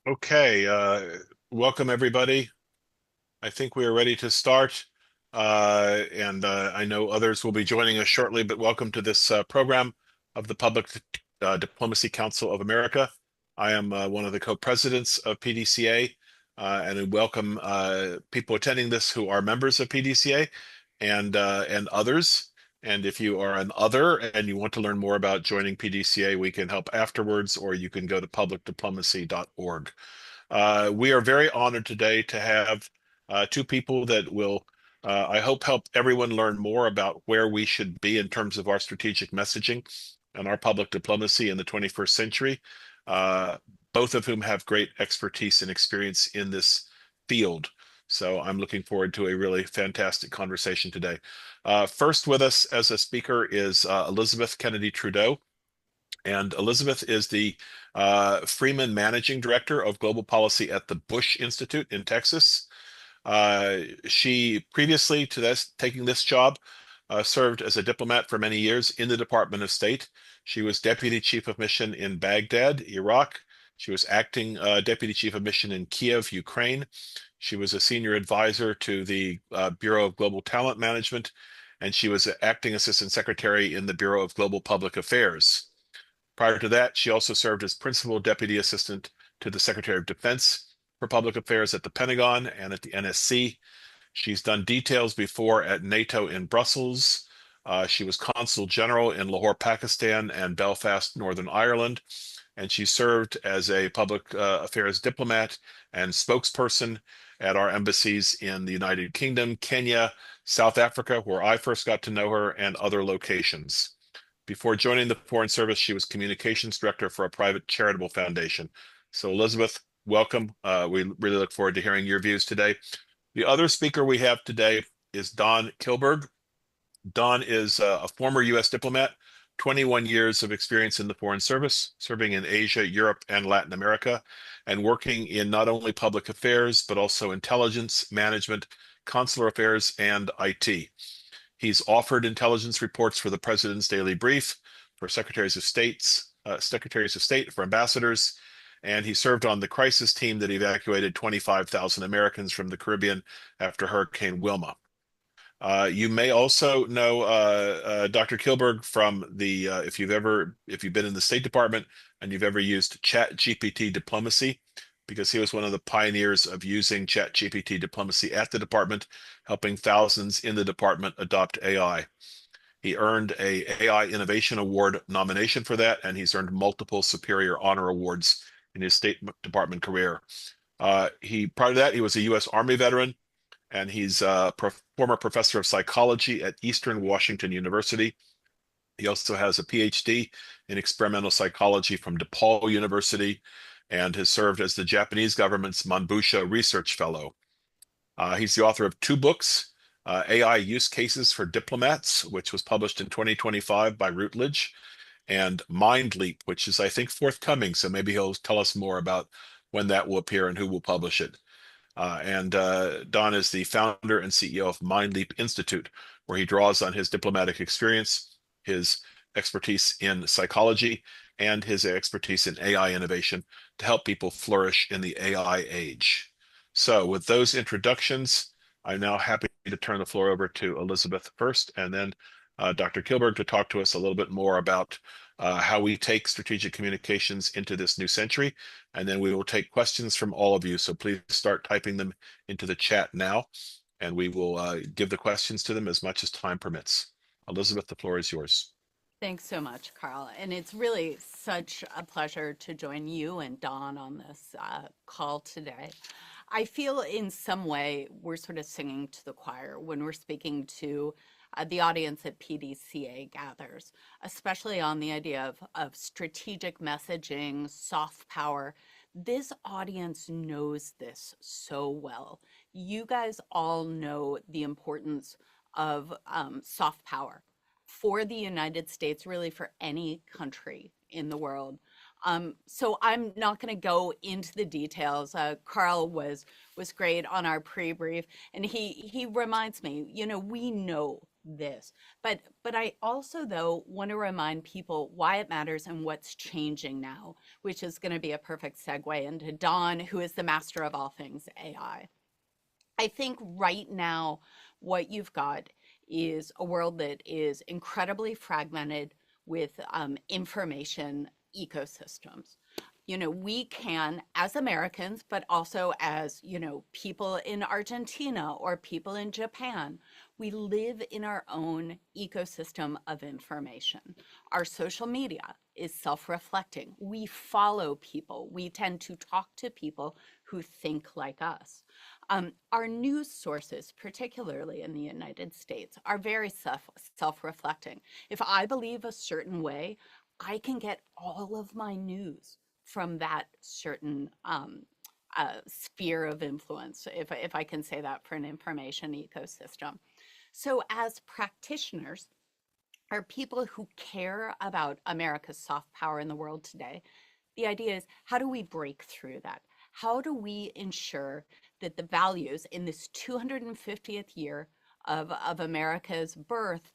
Okay, welcome everybody. I think we are ready to start. And I know others will be joining us shortly, but welcome to this program of the Public Diplomacy Council of America. I am one of the co-presidents of PDCA, and I welcome people attending this who are members of PDCA and others. And if you are an other and you want to learn more about joining PDCA, we can help afterwards, or you can go to publicdiplomacy.org. We are very honored today to have two people that will, I hope, help everyone learn more about where we should be in terms of our strategic messaging and our public diplomacy in the 21st century, uh, both of whom have great expertise and experience in this field. So I'm looking forward to a really fantastic conversation today. First with us as a speaker is Elizabeth Kennedy Trudeau. And Elizabeth is the Freeman Managing Director of Global Policy at the Bush Institute in Texas. She previously to this, taking this job, served as a diplomat for many years in the Department of State. She was Deputy Chief of Mission in Baghdad, Iraq. She was acting Deputy Chief of Mission in Kiev, Ukraine. She was a senior advisor to the Bureau of Global Talent Management, and she was acting Assistant Secretary in the Bureau of Global Public Affairs. Prior to that, she also served as Principal Deputy Assistant to the Secretary of Defense for Public Affairs at the Pentagon and at the NSC. She's done details before at NATO in Brussels. She was Consul General in Lahore, Pakistan, and Belfast, Northern Ireland. And she served as a public affairs diplomat and spokesperson at our embassies in the United Kingdom, Kenya, South Africa, where I first got to know her, and other locations. Before joining the Foreign Service, she was communications director for a private charitable foundation. So, Elizabeth, welcome. We really look forward to hearing your views today. The other speaker we have today is Don Kilburg. Don is a former U.S. diplomat, 21 years of experience in the Foreign Service, serving in Asia, Europe, and Latin America, and working in not only public affairs, but also intelligence, management, consular affairs, and IT. He's offered intelligence reports for the President's Daily Brief, for Secretaries of State, for ambassadors, and he served on the crisis team that evacuated 25,000 Americans from the Caribbean after Hurricane Wilma. You may also know Dr. Kilburg from the if you've been in the State Department and you've ever used Chat GPT diplomacy, because he was one of the pioneers of using Chat GPT diplomacy at the department, helping thousands in the department adopt AI. He earned a AI Innovation Award nomination for that, and he's earned multiple Superior Honor Awards in his State Department career. Prior to that, he was a U.S. Army veteran, and he's a former professor of psychology at Eastern Washington University. He also has a PhD in experimental psychology from DePaul University and has served as the Japanese government's Manbusha Research Fellow. He's the author of two books, AI Use Cases for Diplomats, which was published in 2025 by Routledge, and Mind Leap, which is, I think, forthcoming. So maybe he'll tell us more about when that will appear and who will publish it. And Don is the founder and CEO of Mind Leap Institute, where he draws on his diplomatic experience, his expertise in psychology, and his expertise in AI innovation to help people flourish in the AI age. So, with those introductions, I'm now happy to turn the floor over to Elizabeth first, and then Dr. Kilburg to talk to us a little bit more about how we take strategic communications into this new century. And then we will take questions from all of you. So please start typing them into the chat now, and we will give the questions to them as much as time permits. Elizabeth, the floor is yours. Thanks so much, Karl. And it's really such a pleasure to join you and Don on this call today. I feel in some way we're sort of singing to the choir when we're speaking to the audience at PDCA gathers, especially on the idea of strategic messaging, soft power. This audience knows this so well. You guys all know the importance of soft power for the United States, really for any country in the world. So I'm not going to go into the details. Karl was great on our pre-brief, and he reminds me, we know this. But I also, though, want to remind people why it matters and what's changing now, which is going to be a perfect segue into Don, who is the master of all things AI. I think right now, what you've got is a world that is incredibly fragmented with information ecosystems. We can, as Americans, but also as, people in Argentina or people in Japan, we live in our own ecosystem of information. Our social media is self reflecting. We follow people. We tend to talk to people who think like us. Our news sources, particularly in the United States, are very self reflecting. If I believe a certain way, I can get all of my news from that certain sphere of influence, if I can say that, for an information ecosystem. So, as practitioners, or people who care about America's soft power in the world today, the idea is, how do we break through that? How do we ensure that the values in this 250th year of America's birth,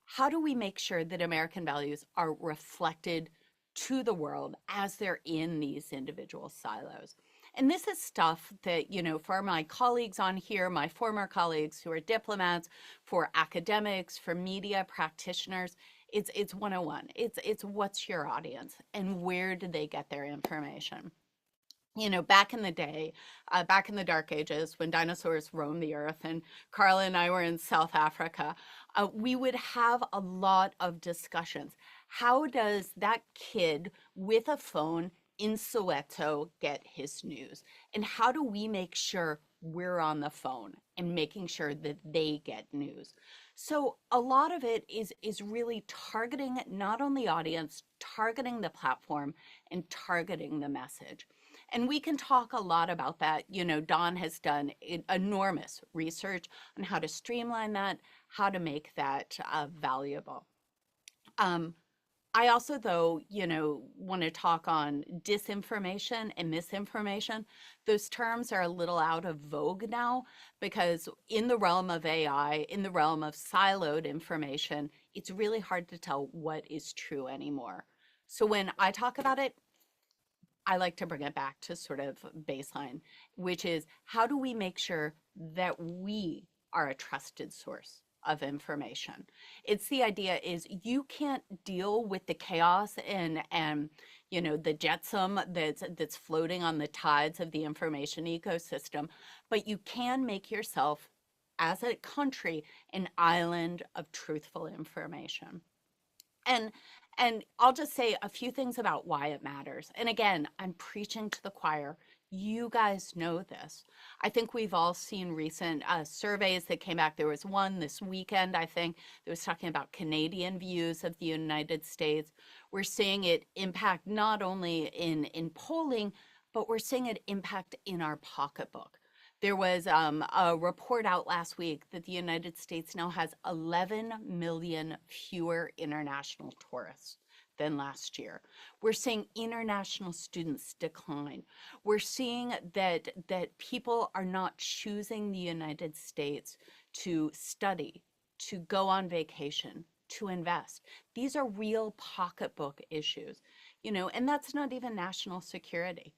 how do we make sure that American values are reflected to the world as they're in these individual silos? And this is stuff that, for my colleagues on here, my former colleagues who are diplomats, for academics, for media practitioners, it's 101. It's what's your audience and where do they get their information? Back in the day, back in the dark ages, when dinosaurs roamed the earth and Carla and I were in South Africa, we would have a lot of discussions. How does that kid with a phone in Soweto get his news? And how do we make sure we're on the phone and making sure that they get news? So a lot of it is really targeting not only audience, targeting the platform, and targeting the message. And we can talk a lot about that. Don has done enormous research on how to streamline that, how to make that valuable. I also, though, want to talk on disinformation and misinformation. Those terms are a little out of vogue now because in the realm of AI, in the realm of siloed information, it's really hard to tell what is true anymore. So when I talk about it, I like to bring it back to sort of baseline, which is, how do we make sure that we are a trusted source of information? It's the idea is, you can't deal with the chaos and the jetsam that's floating on the tides of the information ecosystem, but you can make yourself, as a country, an island of truthful information. And I'll just say a few things about why it matters. And again, I'm preaching to the choir. You guys know this. I think we've all seen recent surveys that came back. There was one this weekend, I think, that was talking about Canadian views of the United States. We're seeing it impact not only in polling, but we're seeing it impact in our pocketbook. There was a report out last week that the United States now has 11 million fewer international tourists than last year. We're seeing international students decline. We're seeing that people are not choosing the United States to study, to go on vacation, to invest. These are real pocketbook issues, and that's not even national security.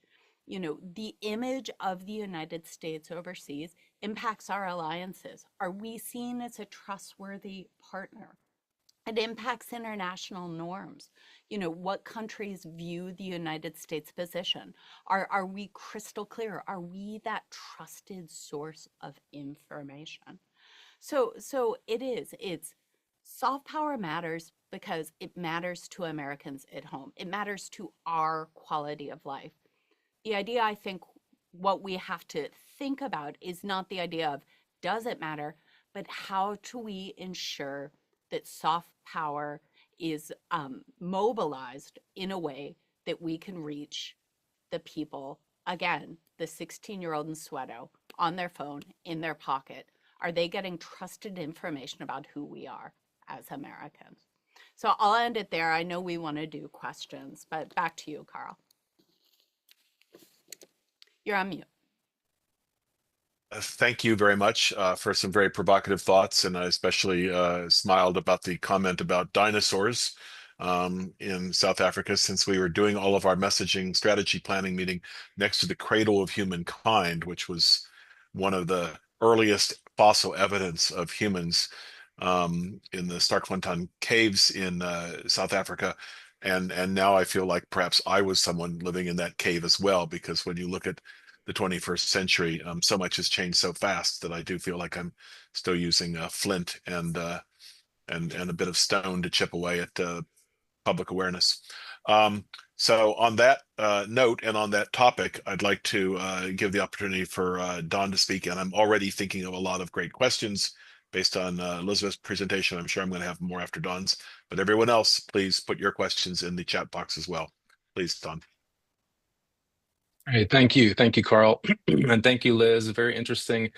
The image of the United States overseas impacts our alliances. Are we seen as a trustworthy partner? It impacts international norms. What countries view the United States position? Are we crystal clear? Are we that trusted source of information? So it's soft power matters because it matters to Americans at home. It matters to our quality of life. The idea, I think, what we have to think about is not the idea of does it matter, but how do we ensure that soft power is mobilized in a way that we can reach the people, again, the 16-year-old in Soweto, on their phone, in their pocket. Are they getting trusted information about who we are as Americans? So I'll end it there. I know we want to do questions, but back to you, Karl. You're on mute. Thank you very much for some very provocative thoughts, and I especially smiled about the comment about dinosaurs in South Africa, since we were doing all of our messaging strategy planning meeting next to the cradle of humankind, which was one of the earliest fossil evidence of humans in the Starkfontein caves in South Africa. And now I feel like perhaps I was someone living in that cave as well, because when you look at the 21st century, so much has changed so fast that I do feel like I'm still using flint and a bit of stone to chip away at public awareness. Um, so on that note and on that topic, I'd like to give the opportunity for Don to speak, and I'm already thinking of a lot of great questions based on Elizabeth's presentation. I'm sure I'm going to have more after Don's, but everyone else, please put your questions in the chat box as well. Please, Don. All right, thank you, Carl, and thank you, Liz. Very interesting,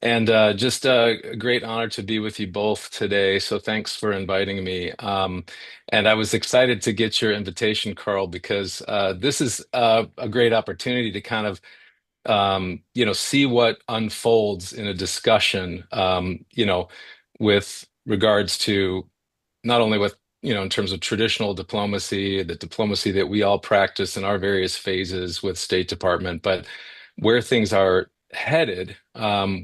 and just a great honor to be with you both today. So thanks for inviting me. And I was excited to get your invitation, Carl, because this is a great opportunity to kind of see what unfolds in a discussion, with regards to not only with, in terms of traditional diplomacy, the diplomacy that we all practice in our various phases with State Department, but where things are headed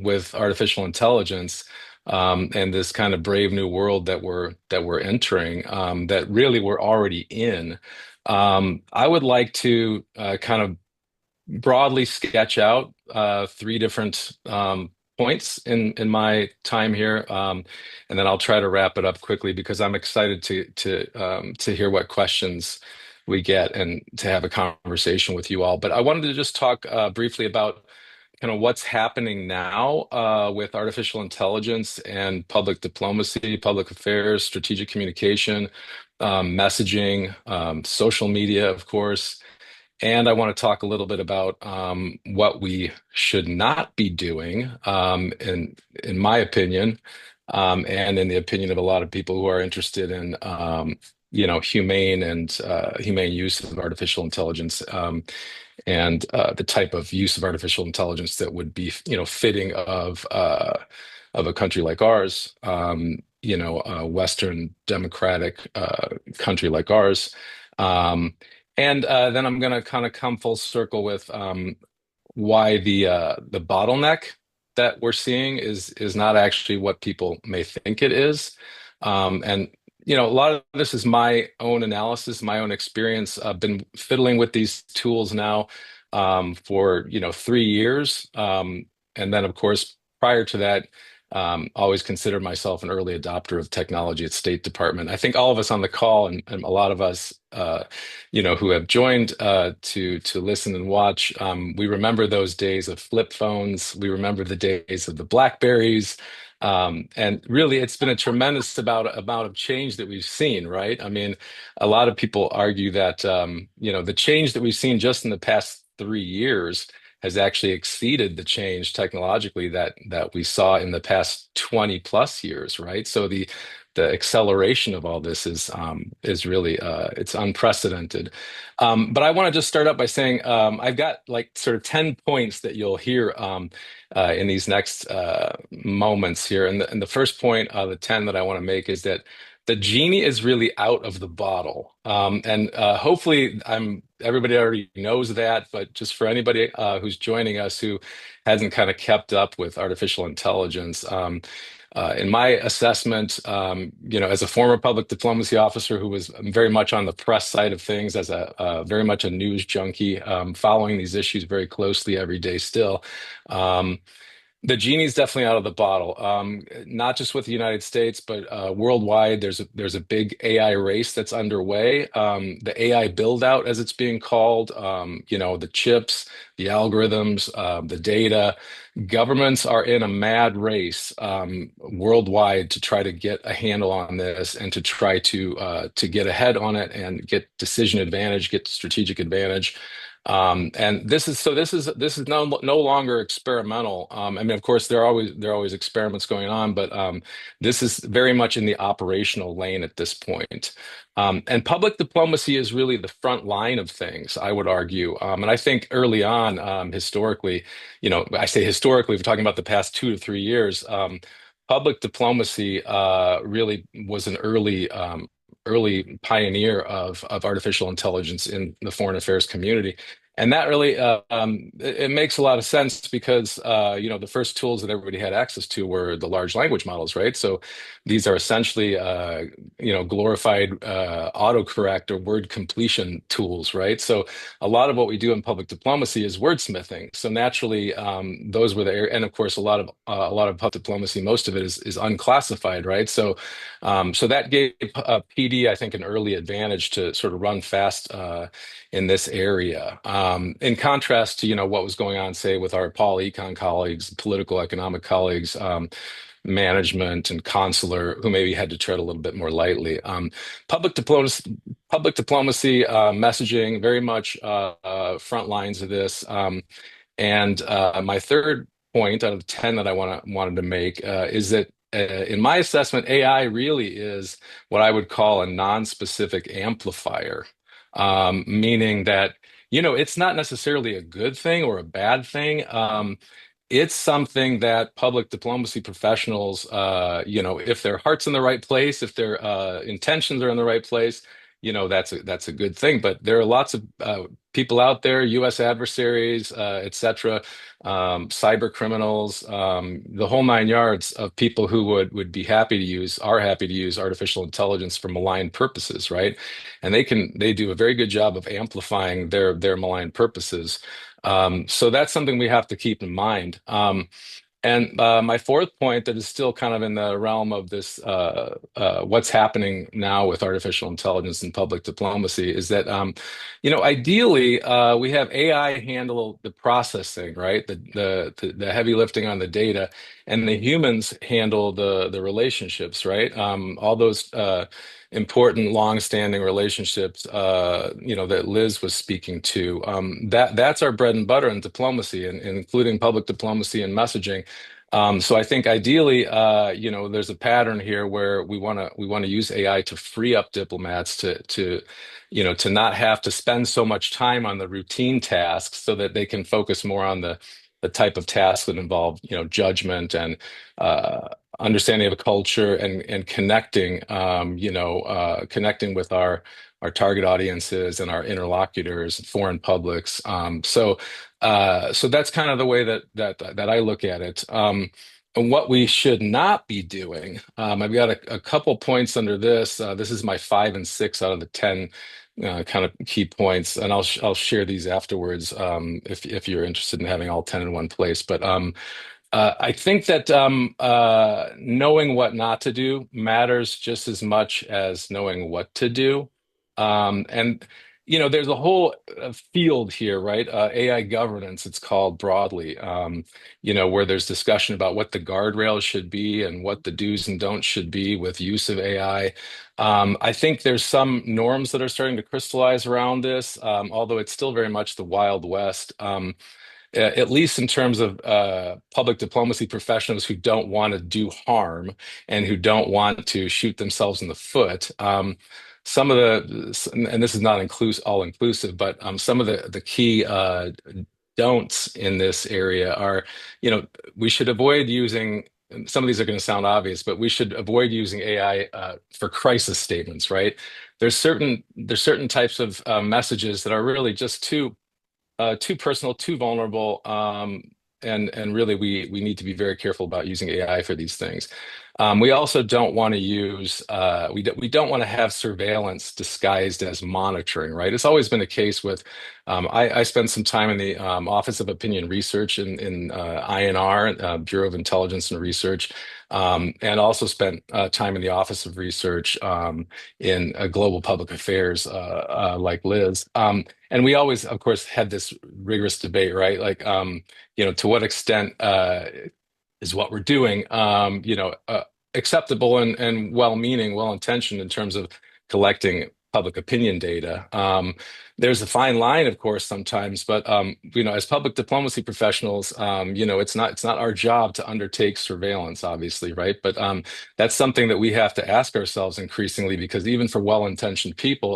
with artificial intelligence and this kind of brave new world that we're entering, that really we're already in. I would like to kind of broadly sketch out three different points in my time here, and then I'll try to wrap it up quickly because I'm excited to hear what questions we get and to have a conversation with you all. But I wanted to just talk briefly about kind of what's happening now with artificial intelligence and public diplomacy, public affairs, strategic communication, messaging, social media, of course. And I want to talk a little bit about what we should not be doing, in my opinion, and in the opinion of a lot of people who are interested in, humane and humane use of artificial intelligence, and the type of use of artificial intelligence that would be, fitting of a country like ours, a Western democratic country like ours. And then I'm going to kind of come full circle with why the bottleneck that we're seeing is not actually what people may think it is. And a lot of this is my own analysis, my own experience. I've been fiddling with these tools now for 3 years, and then of course prior to that, always considered myself an early adopter of technology at State Department. I think all of us on the call and a lot of us, who have joined to listen and watch, we remember those days of flip phones. We remember the days of the Blackberries. And really, it's been a tremendous amount of change that we've seen, right? I mean, a lot of people argue that, the change that we've seen just in the past 3 years has actually exceeded the change technologically that we saw in the past 20 plus years, right? So the acceleration of all this is really it's unprecedented. But I want to just start up by saying I've got like sort of 10 points that you'll hear in these next moments here. And the first point, the 10 that I want to make, is that the genie is really out of the bottle. And hopefully everybody already knows that, but just for anybody who's joining us who hasn't kind of kept up with artificial intelligence, in my assessment, as a former public diplomacy officer who was very much on the press side of things, as a very much a news junkie, following these issues very closely every day still. The genie's definitely out of the bottle. Not just with the United States, but worldwide. There's a big AI race that's underway. The AI build out, as it's being called. The chips, the algorithms, the data. Governments are in a mad race worldwide to try to get a handle on this and to try to get ahead on it and get decision advantage, get strategic advantage. And this is no longer experimental. I mean, of course, there are always experiments going on, but this is very much in the operational lane at this point. And public diplomacy is really the front line of things, I would argue. And I think early on, historically, I say historically, if we're talking about the past 2 to 3 years, public diplomacy really was an early pioneer of artificial intelligence in the foreign affairs community. And that really it makes a lot of sense because the first tools that everybody had access to were the large language models, right? So these are essentially glorified autocorrect or word completion tools, right? So a lot of what we do in public diplomacy is wordsmithing. So naturally, those were the and of course a lot of public diplomacy, most of it is unclassified, right? So that gave PD, I think, an early advantage to sort of run fast in this area. In contrast to, what was going on, say, with our Paul Econ colleagues, political economic colleagues, management and consular, who maybe had to tread a little bit more lightly. Public diplomacy, messaging, very much front lines of this. And my third point out of the 10 that I wanted to make is that in my assessment, AI really is what I would call a non-specific amplifier, meaning that, it's not necessarily a good thing or a bad thing. It's something that public diplomacy professionals, if their heart's in the right place, if their intentions are in the right place, that's a good thing. But there are lots of people out there, U.S. adversaries, et cetera, cyber criminals, the whole nine yards of people who would are happy to use artificial intelligence for malign purposes, right? And they do a very good job of amplifying their malign purposes. So that's something we have to keep in mind. And my fourth point that is still kind of in the realm of this, what's happening now with artificial intelligence and public diplomacy is that, ideally, we have AI handle the processing, right? The heavy lifting on the data, and the humans handle the relationships, right? All those important, long-standing relationships, that Liz was speaking to. That's our bread and butter in diplomacy, and including public diplomacy and messaging. So I think ideally, there's a pattern here where we want to use AI to free up diplomats to not have to spend so much time on the routine tasks, so that they can focus more on the type of tasks that involve, judgment and understanding of a culture, and connecting with our target audiences and our interlocutors, foreign publics. So that's kind of the way that I look at it. And what we should not be doing, I've got a couple points under this. This is my 5 and 6 out of the 10 kind of key points, and I'll share these afterwards, if you're interested in having all 10 in one place. But I think that knowing what not to do matters just as much as knowing what to do. And there's a whole field here, right? AI governance, it's called broadly, where there's discussion about what the guardrails should be and what the do's and don'ts should be with use of AI. I think there's some norms that are starting to crystallize around this, although it's still very much the Wild West. At least in terms of public diplomacy professionals who don't want to do harm and who don't want to shoot themselves in the foot. Some of and this is not all inclusive, but some of the key don'ts in this area are, we should avoid using. Some of these are going to sound obvious, but we should avoid using AI for crisis statements, right? There's certain types of messages that are really just too personal, too vulnerable, and really we need to be very careful about using AI for these things. We also don't want to use we don't want to have surveillance disguised as monitoring, right? It's always been the case with I spent some time in the Office of Opinion Research in INR, Bureau of Intelligence and Research, and also spent time in the Office of Research in global public affairs, like Liz. And we always, of course, had this rigorous debate, right? Like, to what extent is what we're doing, acceptable and well-meaning, well-intentioned in terms of collecting public opinion data. There's a fine line, of course, sometimes, but as public diplomacy professionals, it's not our job to undertake surveillance, obviously, right? But that's something that we have to ask ourselves increasingly, because even for well-intentioned people,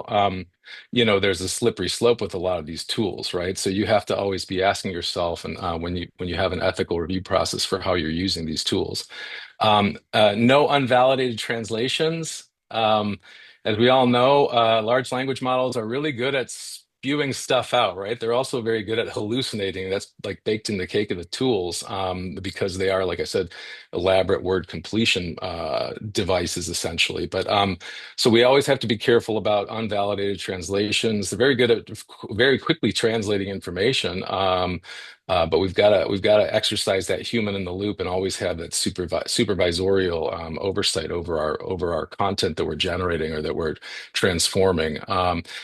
there's a slippery slope with a lot of these tools, right? So you have to always be asking yourself, and when you have an ethical review process for how you're using these tools. No unvalidated translations. As we all know, large language models are really good at spewing stuff out, right? They're also very good at hallucinating. That's like baked in the cake of the tools, because they are, like I said, elaborate word completion devices, essentially. But so we always have to be careful about unvalidated translations. They're very good at very quickly translating information. But we've got to exercise that human in the loop and always have that supervisorial oversight over our content that we're generating or that we're transforming.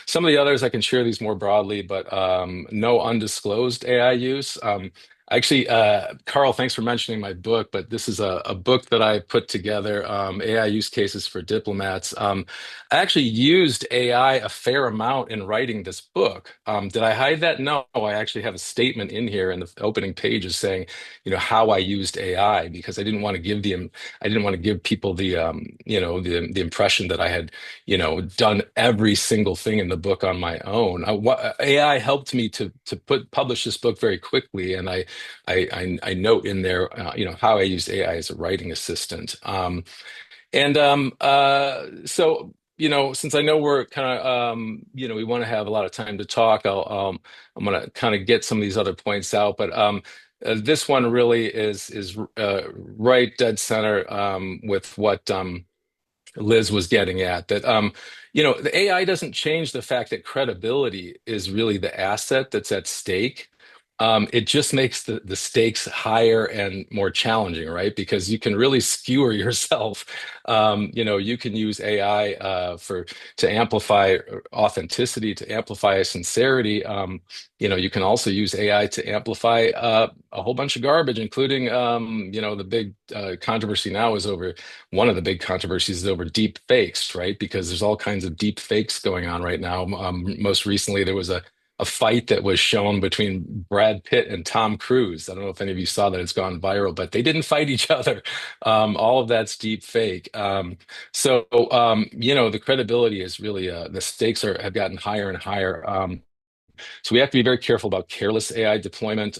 Some of the others I can share these more broadly, but no undisclosed AI use. Actually, Karl, thanks for mentioning my book, but this is a book that I put together, AI use cases for diplomats. I actually used AI a fair amount in writing this book. Did I hide that? No, I actually have a statement in here in the opening pages saying, how I used AI, because I didn't want to give people the impression that I had, done every single thing in the book on my own. AI helped me to publish this book very quickly, and I note in there, how I used AI as a writing assistant. So, since I know we're kind of, we want to have a lot of time to talk, I'm going to kind of get some of these other points out. But this one really is right dead center with what Liz was getting at. That the AI doesn't change the fact that credibility is really the asset that's at stake. It just makes the stakes higher and more challenging, right? Because you can really skewer yourself. You can use AI to amplify authenticity, to amplify sincerity. You can also use AI to amplify a whole bunch of garbage, including the big controversy now is over one of the big controversies is over deep fakes, right? Because there's all kinds of deep fakes going on right now. Most recently, there was a fight that was shown between Brad Pitt and Tom Cruise. I don't know if any of you saw that; it's gone viral, but they didn't fight each other. All of that's deep fake. The credibility is really the stakes have gotten higher and higher. So we have to be very careful about careless AI deployment.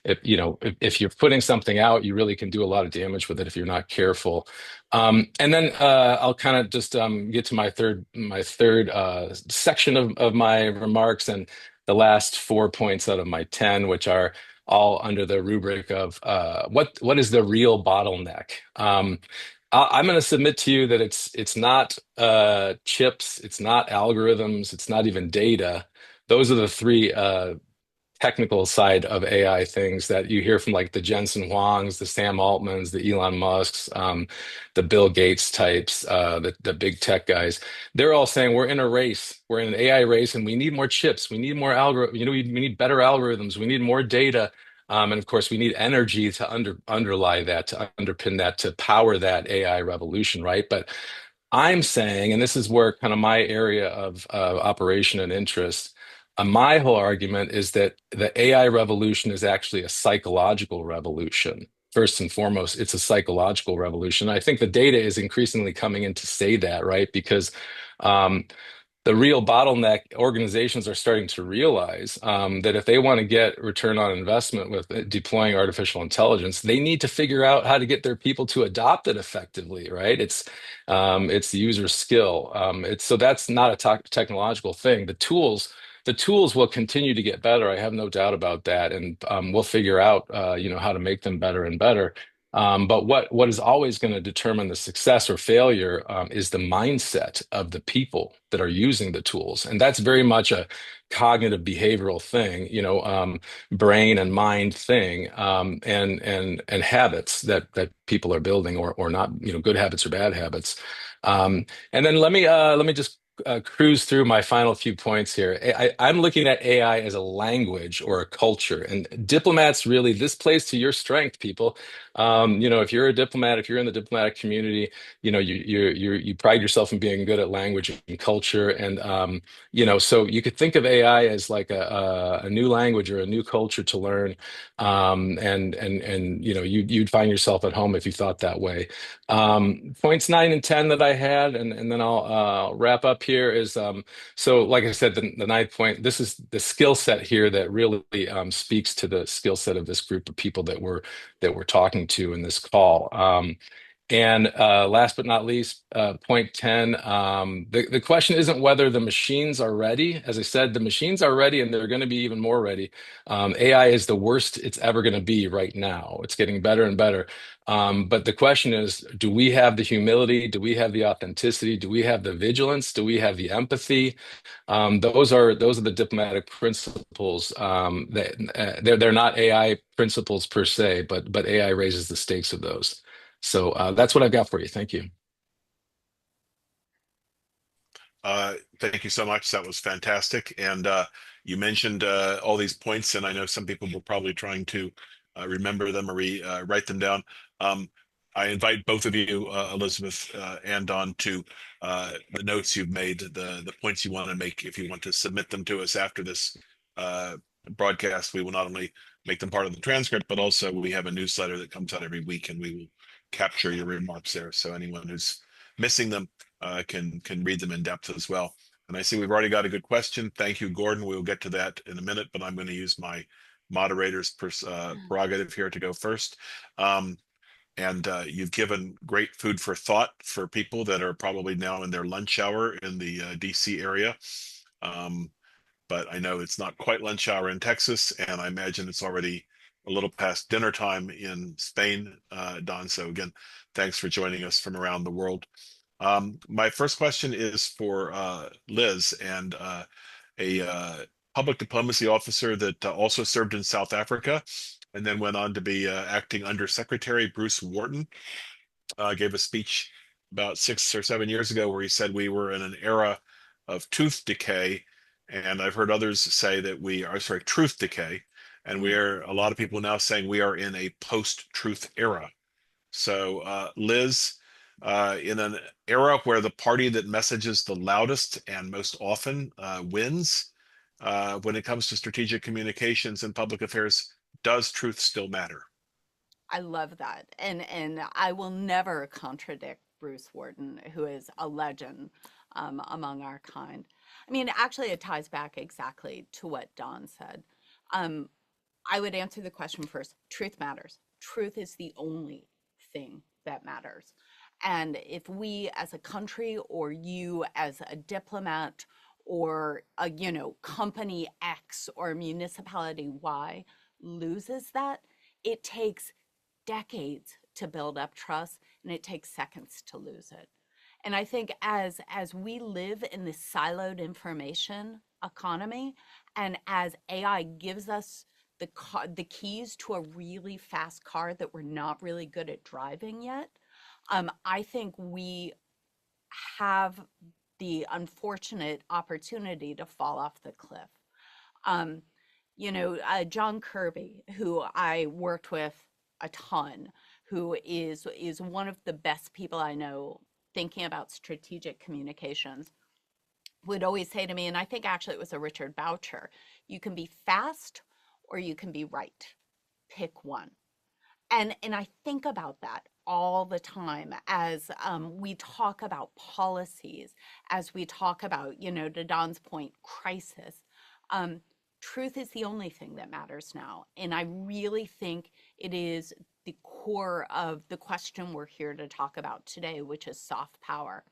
If you're putting something out, you really can do a lot of damage with it if you're not careful. And then I'll kind of just get to my third section of my remarks, and the last 4 points out of my 10, which are all under the rubric of what is the real bottleneck. I'm going to submit to you that it's not chips, it's not algorithms, it's not even data. Those are the three technical side of AI things that you hear from, like the Jensen Huangs, the Sam Altmans, the Elon Musks, the Bill Gates types, the big tech guys. They're all saying we're in a race, we're in an AI race, and we need more chips, we need more we need better algorithms, we need more data. And of course, we need energy to underlie that, to underpin that, to power that AI revolution, right? But I'm saying, and this is where kind of my area of operation and interest, my whole argument is that the AI revolution is actually a psychological revolution. First and foremost, it's a psychological revolution. I think the data is increasingly coming in to say that, right? Because the real bottleneck, organizations are starting to realize that if they want to get return on investment with deploying artificial intelligence, they need to figure out how to get their people to adopt it effectively, right? It's the user skill. So that's not a technological thing. The tools will continue to get better. I have no doubt about that, and we'll figure out how to make them better and better. But what is always going to determine the success or failure is the mindset of the people that are using the tools, and that's very much a cognitive behavioral thing, brain and mind thing, and habits that people are building or not, good habits or bad habits. And then let me just cruise through my final few points here. I'm looking at AI as a language or a culture, and diplomats really, this plays to your strength, people. If you're a diplomat, if you're in the diplomatic community, you pride yourself in being good at language and culture, and so you could think of AI as like a new language or a new culture to learn, and you'd find yourself at home if you thought that way. Points 9 and 10 that I had, and then I'll wrap up here is so like I said, the ninth point, this is the skill set here that really speaks to the skill set of this group of people that we're talking to in this call. And last but not least, point 10, the question isn't whether the machines are ready. As I said, the machines are ready and they're going to be even more ready. AI is the worst it's ever going to be right now. It's getting better and better. But the question is, do we have the humility? Do we have the authenticity? Do we have the vigilance? Do we have the empathy? Those are the diplomatic principles. They're not AI principles per se, but AI raises the stakes of those. So that's what I've got for you. Thank you. Thank you so much. That was fantastic. And you mentioned all these points, and I know some people were probably trying to remember them or write them down. Um, I invite both of you, Elizabeth and Don, to the notes you've made, the points you want to make. If you want to submit them to us after this uh, broadcast, we will not only make them part of the transcript, but also we have a newsletter that comes out every week, and we will capture your remarks there. So anyone who's missing them can read them in depth as well. And I see we've already got a good question. Thank you, Gordon. We'll get to that in a minute, but I'm going to use my moderator's prerogative here to go first. And you've given great food for thought for people that are probably now in their lunch hour in the DC area. Um, but I know it's not quite lunch hour in Texas, and I imagine it's already a little past dinner time in Spain, Don. So again, thanks for joining us from around the world. My first question is for Liz, and a public diplomacy officer that also served in South Africa and then went on to be acting under Secretary Bruce Wharton. Gave a speech about 6 or 7 years ago where he said we were in an era of tooth decay. And I've heard others say that we are, sorry, truth decay. And we are, a lot of people now saying we are in a post-truth era. So, Liz, in an era where the party that messages the loudest and most often wins, when it comes to strategic communications and public affairs, does truth still matter? I love that. And I will never contradict Bruce Wharton, who is a legend among our kind. I mean, actually, it ties back exactly to what Don said. Um, I would answer the question first. Truth matters. Truth is the only thing that matters. And if we as a country or you as a diplomat or company X or municipality Y loses that, it takes decades to build up trust and it takes seconds to lose it. And I think as we live in this siloed information economy, and as AI gives us the keys to a really fast car that we're not really good at driving yet, I think we have the unfortunate opportunity to fall off the cliff. Um, John Kirby, who I worked with a ton, who is one of the best people I know thinking about strategic communications, would always say to me, and I think actually it was a Richard Boucher, you can be fast or you can be right. Pick one. And I think about that all the time as we talk about policies, as we talk about, to Don's point, crisis. Um, Truth is the only thing that matters now. And I really think it is the core of the question we're here to talk about today, which is soft power.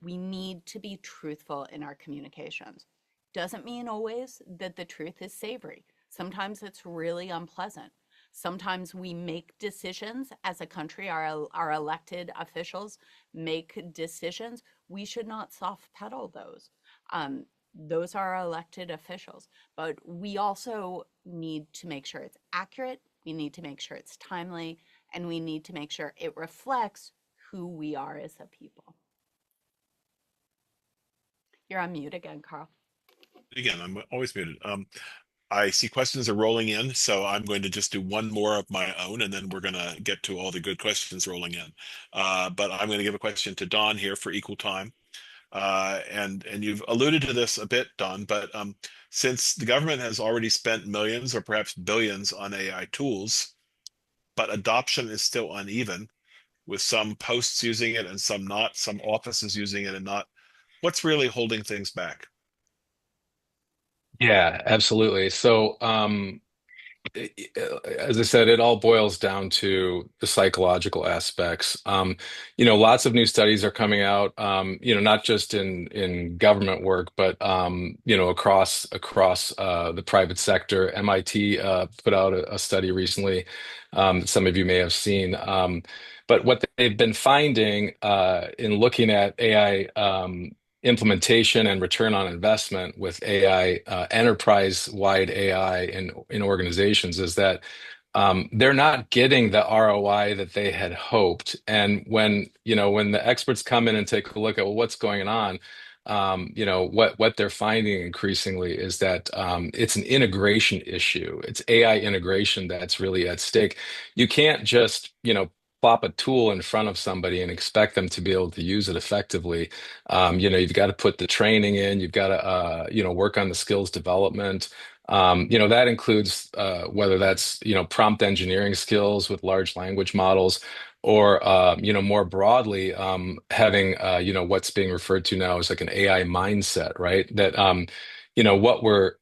We need to be truthful in our communications. Doesn't mean always that the truth is savory. Sometimes it's really unpleasant. Sometimes we make decisions as a country, our elected officials make decisions. We should not soft pedal those. Those are our elected officials. But we also need to make sure it's accurate. We need to make sure it's timely. And we need to make sure it reflects who we are as a people. You're on mute again, Carl. Again, I'm always muted. I see questions are rolling in, so I'm going to just do one more of my own, and then we're going to get to all the good questions rolling in. But I'm going to give a question to Don here for equal time. And you've alluded to this a bit, Don, but since the government has already spent millions or perhaps billions on AI tools, but adoption is still uneven, with some posts using it and some not, some offices using it and not, what's really holding things back? Yeah, absolutely. So, as I said, it all boils down to the psychological aspects. Lots of new studies are coming out. Not just in government work, but across the private sector. MIT put out a study recently. Some of you may have seen. But what they've been finding in looking at AI. Implementation and return on investment with AI, enterprise-wide AI in organizations is that they're not getting the ROI that they had hoped. And when the experts come in and take a look at, well, what's going on, what they're finding increasingly is that it's an integration issue. It's AI integration that's really at stake. You can't just, plop a tool in front of somebody and expect them to be able to use it effectively. You've got to put the training in, you've got to, work on the skills development. That includes whether that's, prompt engineering skills with large language models, or, more broadly, having, what's being referred to now as like an AI mindset, right? That, what we're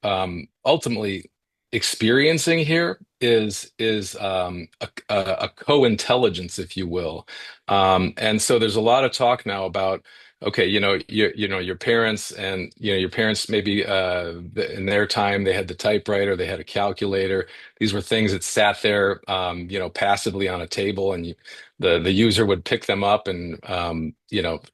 ultimately experiencing here is a co-intelligence, if you will. And so there's a lot of talk now about, okay, your parents, and your parents maybe in their time they had the typewriter, they had a calculator. These were things that sat there, passively on a table, and the user would pick them up and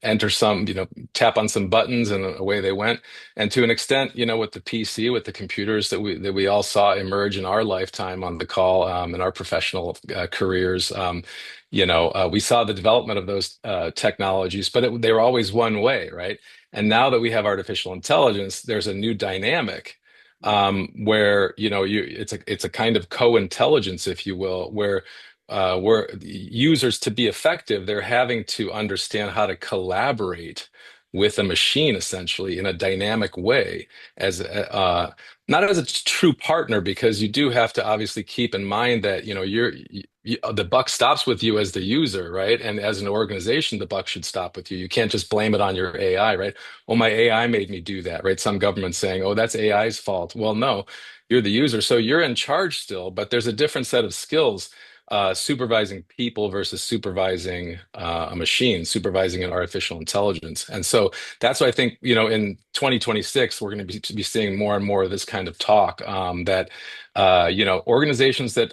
enter some, tap on some buttons, and away they went. And to an extent, with the PC, with the computers that we all saw emerge in our lifetime on the call, in our professional careers, we saw the development of those technologies, but they were always one way, right? And now that we have artificial intelligence, there's a new dynamic, where it's a kind of co-intelligence, if you will, where users, to be effective, they're having to understand how to collaborate with a machine essentially in a dynamic way, as not as a true partner, because you do have to obviously keep in mind that the buck stops with you as the user, right? And as an organization, the buck should stop with you. You can't just blame it on your AI, right? Well, my AI made me do that, right? Some government saying, oh, that's AI's fault. Well, no, you're the user. So you're in charge still, but there's a different set of skills, supervising people versus supervising a machine, supervising an artificial intelligence. And so that's why I think, in 2026, we're going to be seeing more and more of this kind of talk, that organizations that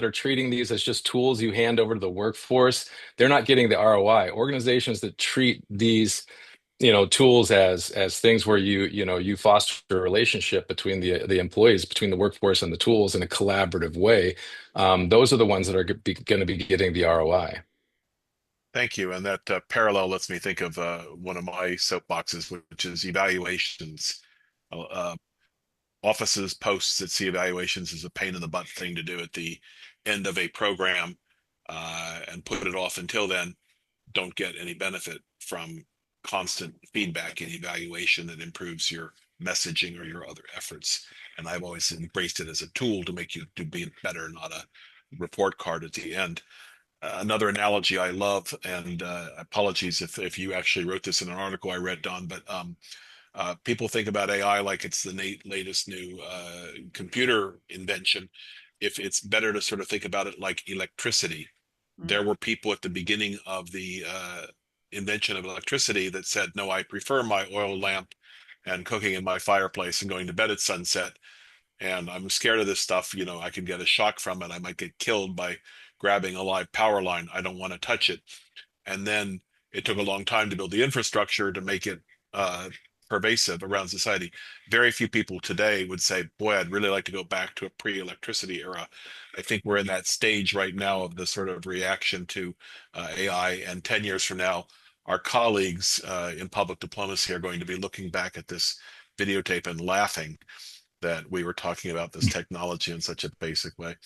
are treating these as just tools you hand over to the workforce, they're not getting the ROI. Organizations that treat these tools as things where you foster a relationship between the employees, between the workforce and the tools in a collaborative way, those are the ones that are going to be getting the ROI. Thank you. And that parallel lets me think of one of my soapboxes, which is evaluations. Uh, Offices posts that see evaluations as a pain in the butt thing to do at the end of a program, and put it off until then, don't get any benefit from constant feedback and evaluation that improves your messaging or your other efforts. And I've always embraced it as a tool to make you do be better, not a report card at the end. Another analogy I love, and apologies if you actually wrote this in an article I read, Don, but people think about AI like it's the latest new computer invention. If it's better to sort of think about it like electricity. There were people at the beginning of the invention of electricity that said, no, I prefer my oil lamp and cooking in my fireplace and going to bed at sunset. And I'm scared of this stuff. I could get a shock from it. I might get killed by grabbing a live power line. I don't want to touch it. And then it took a long time to build the infrastructure to make it pervasive around society. Very few people today would say, boy, I'd really like to go back to a pre-electricity era. I think we're in that stage right now of the sort of reaction to AI. And 10 years from now, our colleagues in public diplomacy are going to be looking back at this videotape and laughing that we were talking about this technology in such a basic way.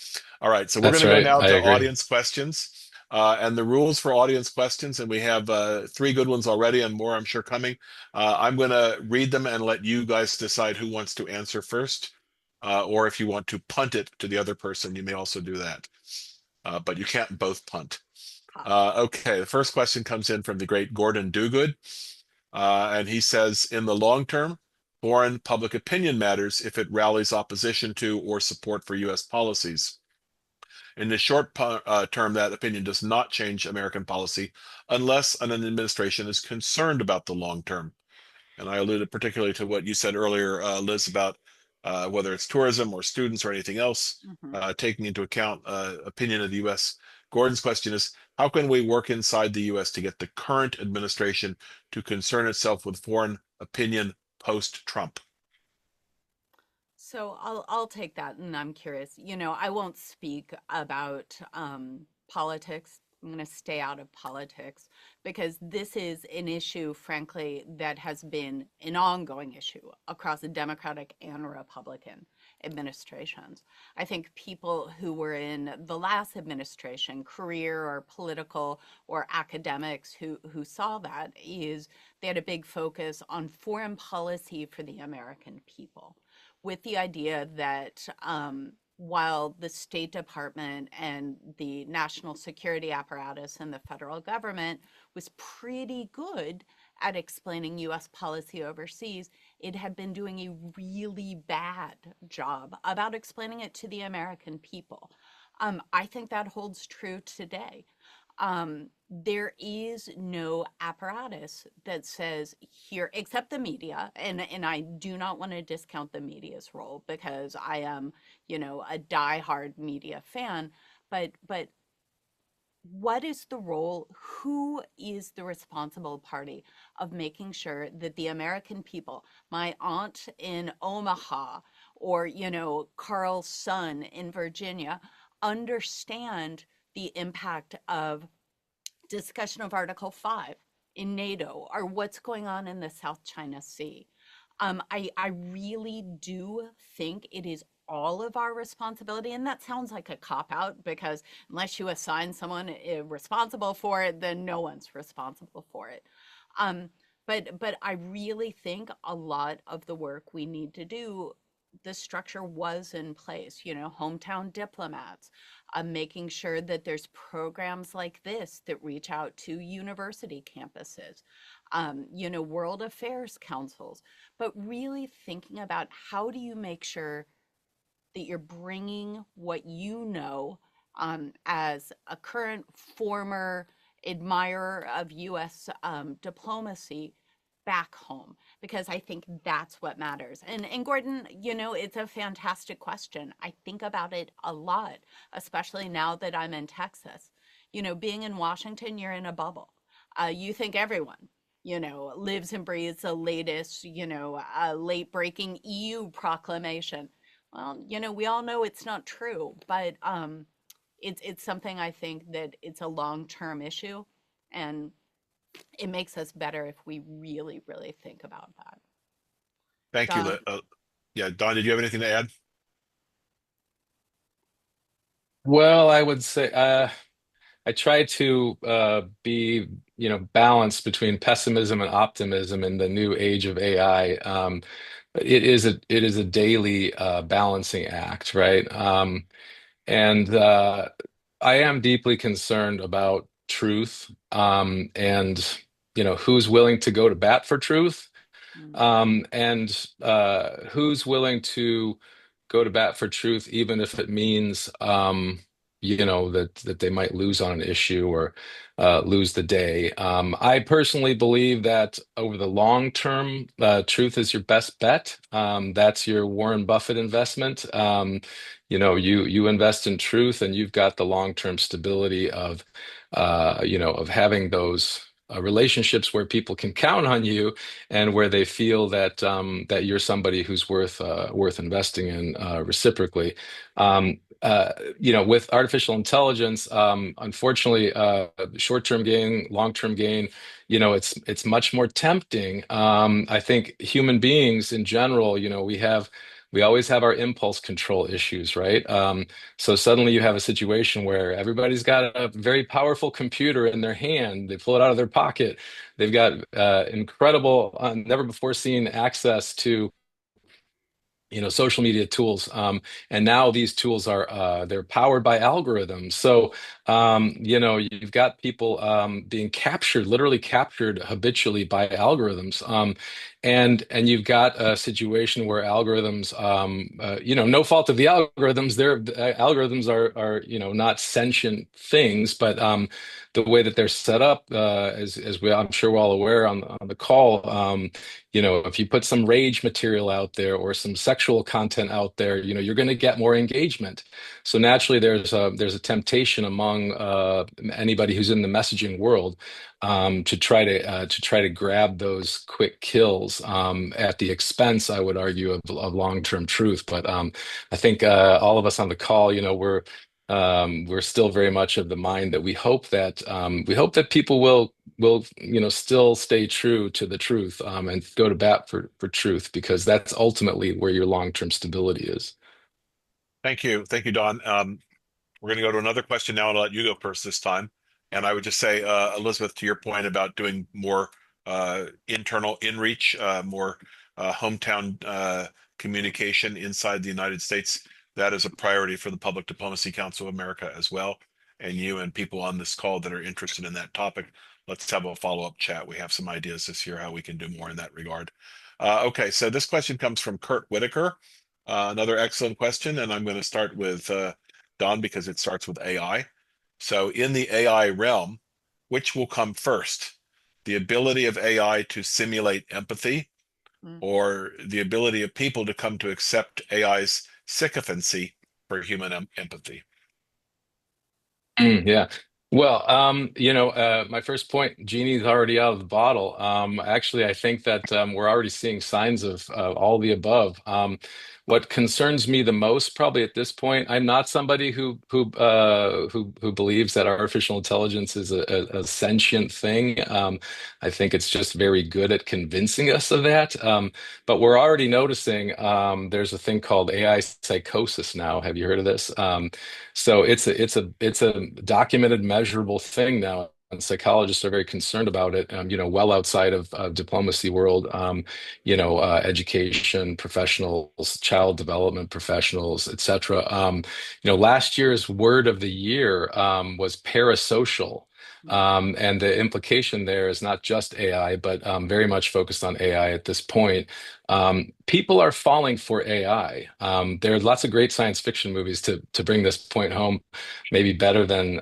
All right, so we're going That's to go right. now I to agree. audience questions. And the rules for audience questions, and we have three good ones already and more I'm sure coming. I'm going to read them and let you guys decide who wants to answer first. Or if you want to punt it to the other person, you may also do that. But you can't both punt. Okay, the first question comes in from the great Gordon Dogood. And he says, in the long term, foreign public opinion matters if it rallies opposition to or support for U.S. policies. In the short term, that opinion does not change American policy unless an administration is concerned about the long term. And I alluded particularly to what you said earlier, Liz, about whether it's tourism or students or anything else, Mhm. taking into account opinion of the U.S. Gordon's question is, how can we work inside the U.S. to get the current administration to concern itself with foreign opinion post-Trump? So I'll take that, and I'm curious. I won't speak about politics. I'm going to stay out of politics because this is an issue, frankly, that has been an ongoing issue across the Democratic and Republican administrations. I think people who were in the last administration, career or political or academics who saw that, is they had a big focus on foreign policy for the American people, with the idea that while the State Department and the national security apparatus and the federal government was pretty good at explaining US policy overseas, it had been doing a really bad job about explaining it to the American people. I think that holds true today. There is no apparatus that says here, except the media, and I do not want to discount the media's role because I am, a diehard media fan. But what is the role? Who is the responsible party of making sure that the American people, my aunt in Omaha, or Carl's son in Virginia, understand the impact of discussion of Article 5 in NATO or what's going on in the South China Sea? I really do think it is all of our responsibility. And that sounds like a cop out because unless you assign someone responsible for it, then no one's responsible for it. Um, but I really think a lot of the work we need to do, the structure was in place, hometown diplomats, making sure that there's programs like this that reach out to university campuses, world affairs councils, but really thinking about how do you make sure that you're bringing what as a current former admirer of US diplomacy back home, because I think that's what matters. And Gordon, it's a fantastic question. I think about it a lot, especially now that I'm in Texas. Being in Washington, you're in a bubble. You think everyone, lives and breathes the latest, late breaking EU proclamation. Well, we all know it's not true, but it's something I think that it's a long-term issue, and it makes us better if we really, really think about that. Thank you. Don? Yeah, Don, did you have anything to add? Well, I would say I try to be, balanced between pessimism and optimism in the new age of AI. It is a daily balancing act, right? And I am deeply concerned about truth, and who's willing to go to bat for truth, Mm, and who's willing to go to bat for truth, even if it means that they might lose on an issue or lose the day. I personally believe that over the long term, truth is your best bet. That's your Warren Buffett investment. You invest in truth, and you've got the long term stability of having those relationships where people can count on you, and where they feel that that you're somebody who's worth investing in reciprocally. Um, with artificial intelligence, unfortunately, short-term gain, long-term gain, it's much more tempting. I think human beings in general, we always have our impulse control issues, right? So suddenly you have a situation where everybody's got a very powerful computer in their hand. They pull it out of their pocket. They've got incredible, never before seen access to social media tools, and now these tools are they're powered by algorithms. So you've got people being captured, literally captured habitually by algorithms, and you've got a situation where algorithms, no fault of the algorithms, algorithms are not sentient things, but the way that they're set up, I'm sure we're all aware on the call, if you put some rage material out there or some sexual content out there, you're going to get more engagement. So naturally, there's a temptation among anybody who's in the messaging world, to try to grab those quick kills, at the expense, I would argue, of long-term truth. But I think all of us on the call, we're still very much of the mind that we hope that people will still stay true to the truth, and go to bat for truth, because that's ultimately where your long-term stability is. Thank you. Thank you, Don. We're going to go to another question now. I'll let you go first this time. And I would just say, Elizabeth, to your point about doing more internal in-reach, more hometown communication inside the United States, that is a priority for the Public Diplomacy Council of America as well. And you and people on this call that are interested in that topic, let's have a follow-up chat. We have some ideas this year how we can do more in that regard. Okay, so this question comes from Kurt Whitaker. Another excellent question, and I'm going to start with Don because it starts with AI. So in the AI realm, which will come first? The ability of AI to simulate empathy, Mm. or the ability of people to come to accept AI's sycophancy for human empathy? Yeah. Well, my first point, genie's already out of the bottle. Actually, I think that we're already seeing signs of all the above. What concerns me the most, probably at this point, I'm not somebody who believes that artificial intelligence is a sentient thing. I think it's just very good at convincing us of that. But we're already noticing there's a thing called AI psychosis now. Have you heard of this? So it's a documented, measurable thing now, and psychologists are very concerned about it. Well outside of diplomacy world, education professionals, child development professionals, etc. Last year's word of the year was parasocial. And the implication there is not just AI, but very much focused on AI at this point. People are falling for AI. There are lots of great science fiction movies to bring this point home, maybe better than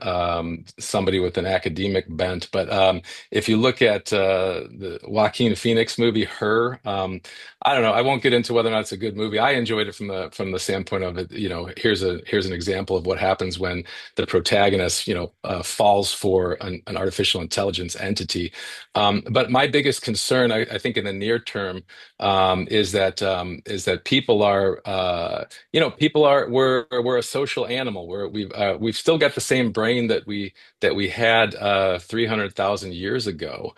somebody with an academic bent. But if you look at the Joaquin Phoenix movie, Her, I don't know. I won't get into whether or not it's a good movie. I enjoyed it from the standpoint of it. Here's an example of what happens when the protagonist, falls for an artificial intelligence entity. But my biggest concern, I think, in the near term, is that we're a social animal. We've still got the same brain that we had 300,000 years ago,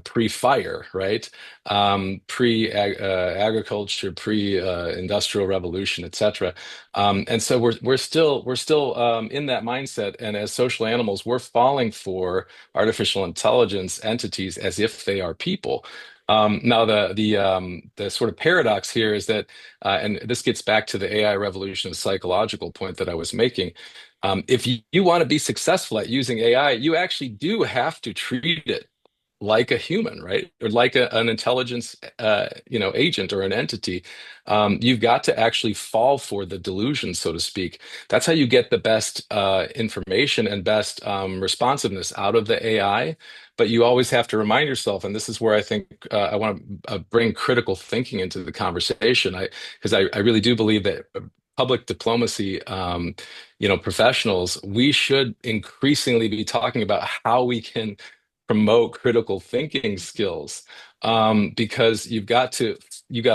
pre-fire, right? Pre-agriculture, pre-industrial revolution, etc. And so we're still in that mindset, and as social animals, we're falling for artificial intelligence entities as if they are people. Now, the sort of paradox here is that, and this gets back to the AI revolution, the psychological point that I was making. If you want to be successful at using AI, you actually do have to treat it like a human, right? Or like an intelligence, agent or an entity. You've got to actually fall for the delusion, so to speak. That's how you get the best information and best responsiveness out of the AI. But you always have to remind yourself, and this is where I think I want to bring critical thinking into the conversation. Because I really do believe that public diplomacy, professionals, we should increasingly be talking about how we can promote critical thinking skills, because you got to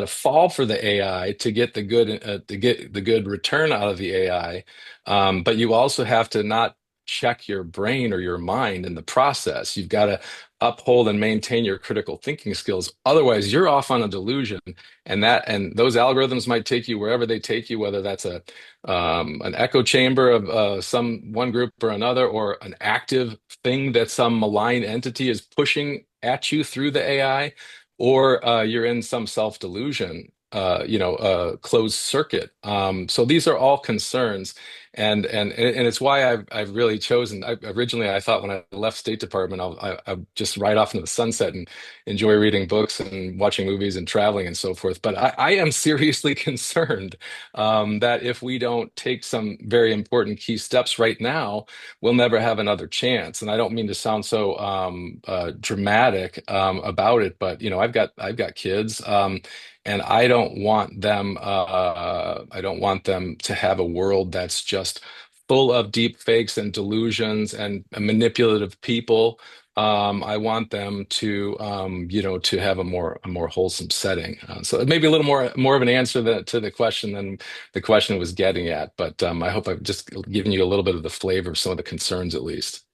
fall for the AI to get the good return out of the AI, but you also have to not check your brain or your mind in the process. You've got to uphold and maintain your critical thinking skills. Otherwise, you're off on a delusion, and those algorithms might take you wherever they take you, whether that's an echo chamber of some one group or another, or an active thing that some malign entity is pushing at you through the AI, or you're in some self-delusion, closed circuit. So these are all concerns, and it's why I've really chosen. Originally, I thought when I left State Department, I'll just ride off into the sunset and enjoy reading books and watching movies and traveling and so forth. But I am seriously concerned that if we don't take some very important key steps right now, we'll never have another chance. And I don't mean to sound so dramatic about it, but I've got kids, and I don't want them to have a world that's just full of deep fakes and delusions and manipulative people. I want them to, to have a more wholesome setting. So it may be a little more of an answer to the question than the question was getting at, but I hope I've just given you a little bit of the flavor of some of the concerns, at least.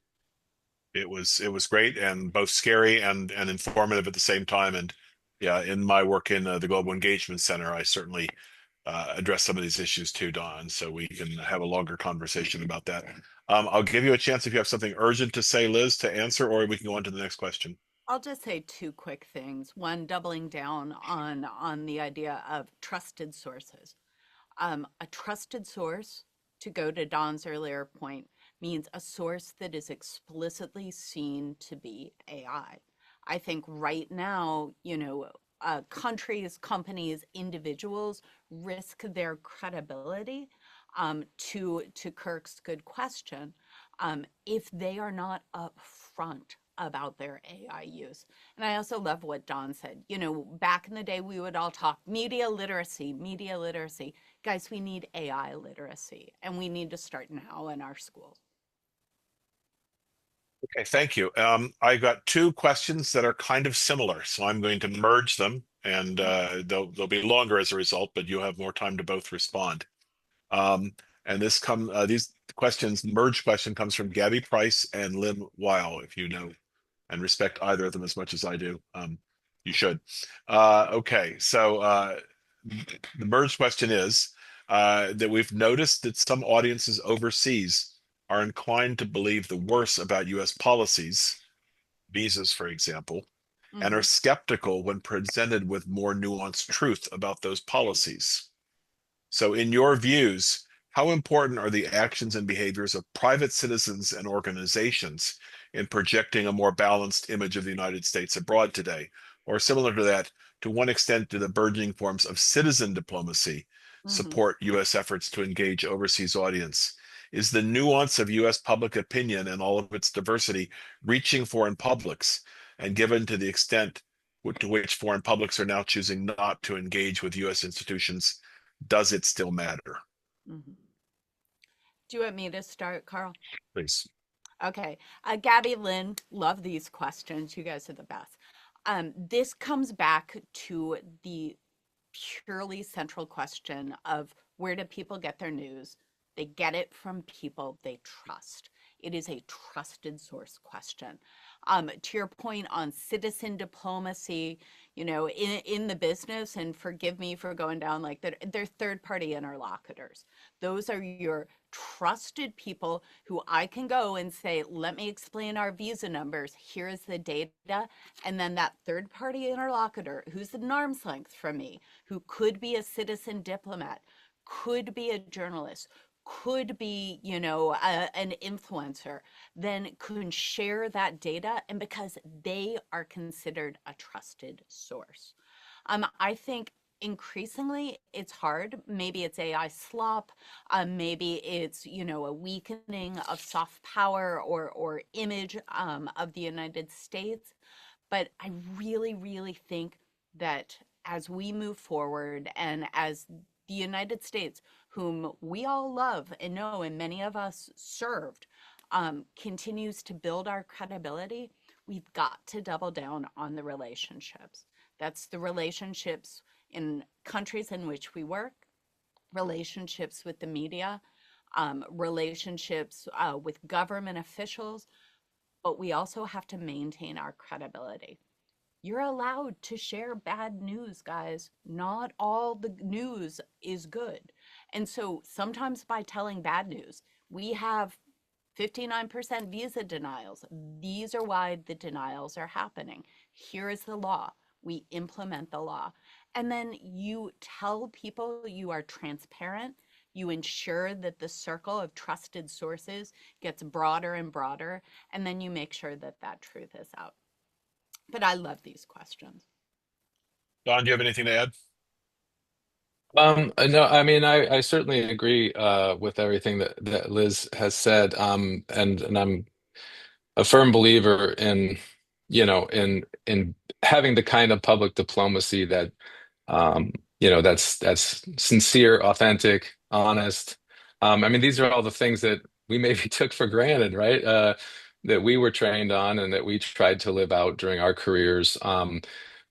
It was great and both scary and informative at the same time. And yeah, in my work in the Global Engagement Center, I certainly address some of these issues too, Don. So we can have a longer conversation about that. I'll give you a chance if you have something urgent to say, Liz, to answer, or we can go on to the next question. I'll just say two quick things. One, doubling down on the idea of trusted sources. A trusted source, to go to Don's earlier point, means a source that is explicitly seen to be AI. I think right now, countries, companies, individuals risk their credibility, to Kirk's good question, if they are not upfront about their AI use. And I also love what Don said. Back in the day, we would all talk media literacy, media literacy. Guys, we need AI literacy, and we need to start now in our schools. Okay, thank you. I got two questions that are kind of similar, so I'm going to merge them, and they'll be longer as a result, but you'll have more time to both respond. And these questions, merge question comes from Gabby Price and Lynn Weil, if you know and respect either of them as much as I do. You should. Okay, so the merge question is that we've noticed that some audiences overseas are inclined to believe the worst about U.S. policies, visas, for example, and are Mhm. skeptical when presented with more nuanced truth about those policies. So, in your views, how important are the actions and behaviors of private citizens and organizations in projecting a more balanced image of the United States abroad today? Or similar to that, to what extent do the burgeoning forms of citizen diplomacy Mhm. support U.S. efforts to engage overseas audience? Is the nuance of U.S. public opinion and all of its diversity reaching foreign publics? And given to the extent to which foreign publics are now choosing not to engage with U.S. institutions, does it still matter? Mhm. Do you want me to start, Carl? Please. Okay. Gabby, Lynn, love these questions. You guys are the best. This comes back to the purely central question of, where do people get their news? They get it from people they trust. It is a trusted source question. To your point on citizen diplomacy, in the business, and forgive me for going down like that, they're third party interlocutors. Those are your trusted people who I can go and say, let me explain our visa numbers. Here is the data. And then that third party interlocutor, who's an arm's length from me, who could be a citizen diplomat, could be a journalist, could be, an influencer, then can share that data. And because they are considered a trusted source. I think increasingly it's hard. Maybe it's AI slop. Maybe it's, a weakening of soft power or image, of the United States. But I really, really think that as we move forward, and as the United States, whom we all love and know, and many of us served, continues to build our credibility, we've got to double down on the relationships. That's the relationships in countries in which we work, relationships with the media, relationships with government officials, but we also have to maintain our credibility. You're allowed to share bad news, guys. Not all the news is good. And so sometimes by telling bad news, we have 59% visa denials. These are why the denials are happening. Here is the law. We implement the law. And then you tell people you are transparent. You ensure that the circle of trusted sources gets broader and broader. And then you make sure that that truth is out. But I love these questions. Don, do you have anything to add? No, I mean, I certainly agree with everything that Liz has said. And I'm a firm believer in, in having the kind of public diplomacy that um, that's sincere, authentic, honest. I mean, these are all the things that we maybe took for granted, right? That we were trained on and that we tried to live out during our careers.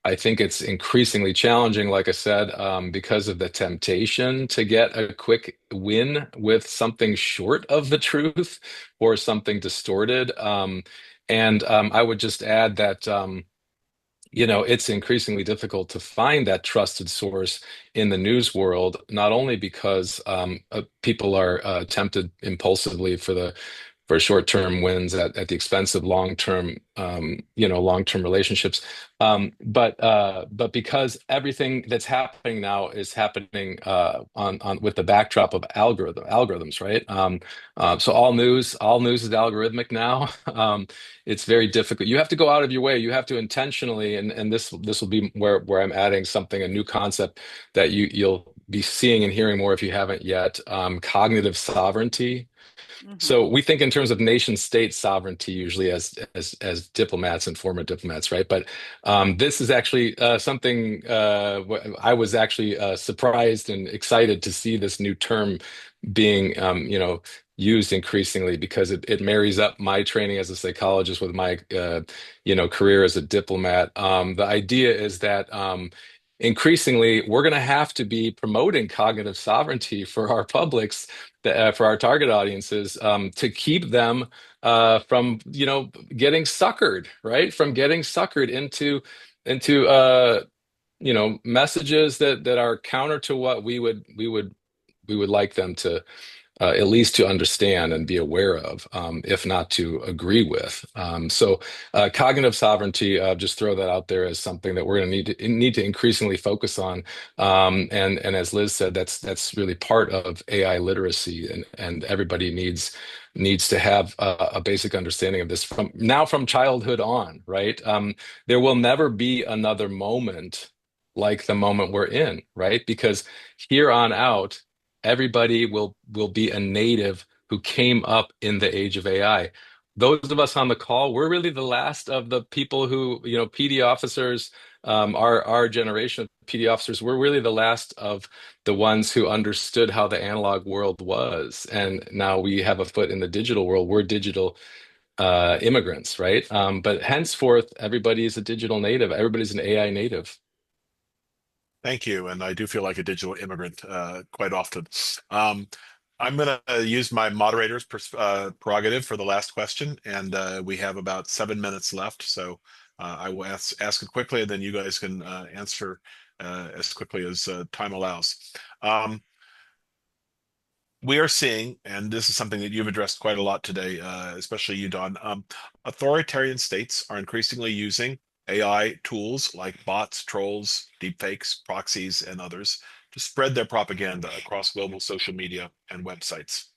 I think it's increasingly challenging, like I said, because of the temptation to get a quick win with something short of the truth or something distorted. And I would just add that. It's increasingly difficult to find that trusted source in the news world, not only because people are tempted impulsively for short-term wins at the expense of long-term relationships, but because everything that's happening now is happening on with the backdrop of algorithms, right? So all news is algorithmic now. It's very difficult. You have to go out of your way. You have to intentionally, and this will be where I'm adding something, a new concept that you'll be seeing and hearing more if you haven't yet. Cognitive sovereignty. Mm-hmm. So we think in terms of nation state sovereignty usually as diplomats and former diplomats, right? But this is actually something I was actually surprised and excited to see this new term being used increasingly because it marries up my training as a psychologist with my career as a diplomat. The idea is that increasingly we're going to have to be promoting cognitive sovereignty for our publics, for our target audiences, to keep them from getting suckered, right? From getting suckered into messages that are counter to what we would like them to at least to understand and be aware of, if not to agree with. So cognitive sovereignty, just throw that out there as something that we're going to need to increasingly focus on. And as Liz said, that's really part of AI literacy, and everybody needs to have a basic understanding of this from childhood on, right? There will never be another moment like the moment we're in, right? Because here on out everybody will be a native who came up in the age of AI. Those of us on the call, we're really the last of the people who, PD officers, our generation of PD officers, we're really the last of the ones who understood how the analog world was. And now we have a foot in the digital world. We're digital immigrants, right? But henceforth, everybody is a digital native. Everybody's an AI native. Thank you. And I do feel like a digital immigrant quite often. Um, I'm going to use my moderator's prerogative for the last question, and we have about 7 minutes left. So I will ask it quickly, and then you guys can answer as quickly as time allows. Um, we are seeing, and this is something that you've addressed quite a lot today, especially you, Don. Authoritarian states are increasingly using AI tools like bots, trolls, deepfakes, proxies, and others to spread their propaganda across global social media and websites.